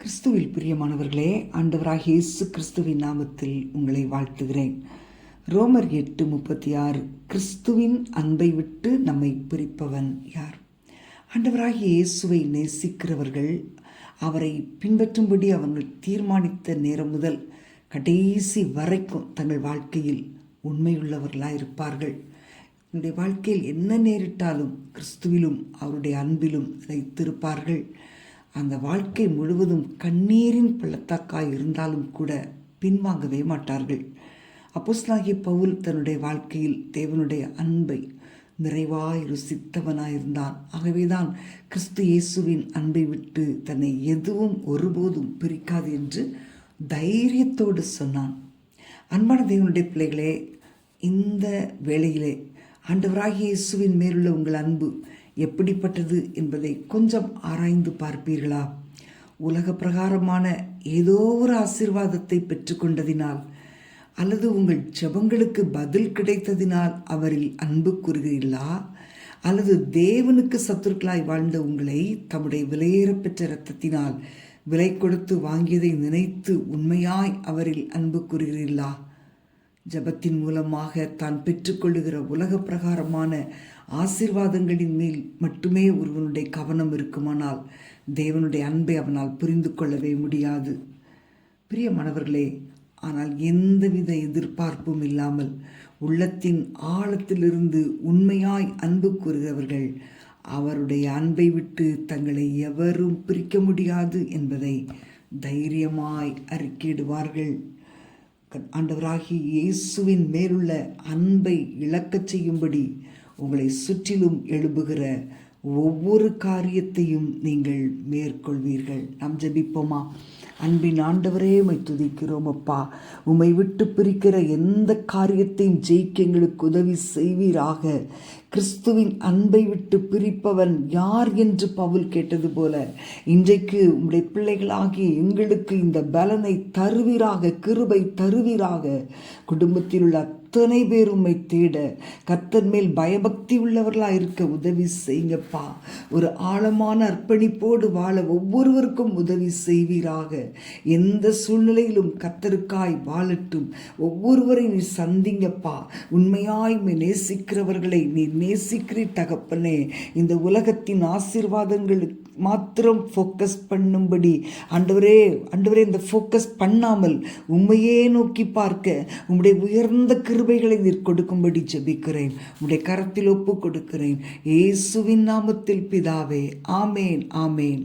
கிறிஸ்துவில் பிரியமானவர்களே, ஆண்டவராகிய இயேசு கிறிஸ்துவின் நாமத்தில் உங்களை வாழ்த்துகிறேன். ரோமர் 8:36 கிறிஸ்துவின் அன்பை விட்டு நம்மை பிரிப்பவன் யார்? ஆண்டவராகிய இயேசுவை நேசிக்கிறவர்கள், அவரை பின்பற்றும்படி அவர்கள் தீர்மானித்த நேரம் முதல் கடைசி வரைக்கும் தங்கள் வாழ்க்கையில் உண்மையுள்ளவர்களாக இருப்பார்கள். என்னுடைய வாழ்க்கையில் என்ன நேரிட்டாலும் கிறிஸ்துவிலும் அவருடைய அன்பிலும் நிலைத்திருப்பார்கள். அந்த வாழ்க்கை முழுவதும் கண்ணீரின் பள்ளத்தாக்காய் இருந்தாலும் கூட பின்வாங்கவே மாட்டார்கள். அப்போஸ்தலனாகிய பவுல் தன்னுடைய வாழ்க்கையில் தேவனுடைய அன்பை நிறைவாய் ருசித்தவனாயிருந்தான். ஆகவேதான் கிறிஸ்து இயேசுவின் அன்பை விட்டு தன்னை எதுவும் ஒருபோதும் பிரிக்காது என்று தைரியத்தோடு சொன்னான். அன்பான தேவனுடைய பிள்ளைகளே, இந்த வேளையிலே ஆண்டவராகிய இயேசுவின் மேலுள்ள உங்கள் அன்பு எப்படிப்பட்டது என்பதை கொஞ்சம் ஆராய்ந்து பார்ப்பீர்களா? உலக பிரகாரமான ஏதோ ஒரு ஆசீர்வாதத்தை பெற்றுக்கொண்டதினால் அல்லது உங்கள் ஜெபங்களுக்கு பதில் கிடைத்ததினால் அவரில் அன்பு கூறுகிறீர்களா? அல்லது தேவனுக்கு சத்துருக்களாய் வாழ்ந்த உங்களை தம்முடைய விலையேறப்பெற்ற இரத்தத்தினால் விலை கொடுத்து வாங்கியதை நினைத்து உண்மையாய் அவரில் அன்பு கூறுகிறீர்களா? ஜபத்தின் மூலமாக தான் பெற்றுக்கொள்ளுகிற உலக பிரகாரமான ஆசீர்வாதங்களின் மேல் மட்டுமே ஒருவனுடைய கவனம் இருக்குமானால் தேவனுடைய அன்பை அவனால் புரிந்து கொள்ளவே முடியாது. பிரியமானவர்களே, ஆனால் எந்தவித எதிர்பார்ப்பும் இல்லாமல் உள்ளத்தின் ஆழத்திலிருந்து உண்மையாய் அன்பு கூறுகிறவர்கள் அவருடைய அன்பை விட்டு தங்களை எவரும் பிரிக்க முடியாது என்பதை தைரியமாய் அறிக்கையிடுவார்கள். ஆண்டவராகிய இயேசுவின் மேலுள்ள அன்பை இழக்கச் செய்யும்படி உங்களை சுற்றிலும் எழும்புகிற ஒவ்வொரு காரியத்தையும் நீங்கள் மேற்கொள்வீர்கள். நாம் ஜெபிப்போமா? அன்பின் ஆண்டவரே, உம்மை துதிக்கிறோம் அப்பா. உம்மை விட்டு பிரிக்கிற எந்த காரியத்தையும் ஜெயிக்க எங்களுக்கு உதவி செய்வீராக. கிறிஸ்துவின் அன்பை விட்டு பிரிப்பவன் யார் என்று பவுல் கேட்டது போல இன்றைக்கு உம்முடைய பிள்ளைகளாகி எங்களுக்கு இந்த பலனை தருவீராக, கிருபை தருவீராக. குடும்பத்தில் உள்ள அத்தனை பேர் உம்மை தேட கர்த்தர் மேல் பயபக்தி உள்ளவர்களாக இருக்க உதவி செய்யுங்கப்பா. ஒரு ஆழமான அர்ப்பணிப்போடு வாழ ஒவ்வொருவருக்கும் உதவி செய்வீராக. எந்த சூழ்நிலையிலும் கர்த்தருக்காய் வாழட்டும். ஒவ்வொருவரை நீ சந்திங்கப்பா. உண்மையாய் நேசிக்கிறவர்களை நீ நேசிக்கிறீர் தகப்பனே. இந்த உலகத்தின் ஆசீர்வாதங்களுக்கு மாத்திரம் ஃபோக்கஸ் பண்ணும்படி ஆண்டவரே இந்த ஃபோக்கஸ் பண்ணாமல் உண்மையே நோக்கி பார்க்க உம்முடைய உயர்ந்த கிருபைகளை நீர் கொடுக்கும்படி ஜெபிக்கிறேன். உம்முடைய கரத்தில் ஒப்பு கொடுக்கிறேன். இயேசுவின் நாமத்தில் பிதாவே, ஆமேன், ஆமேன்.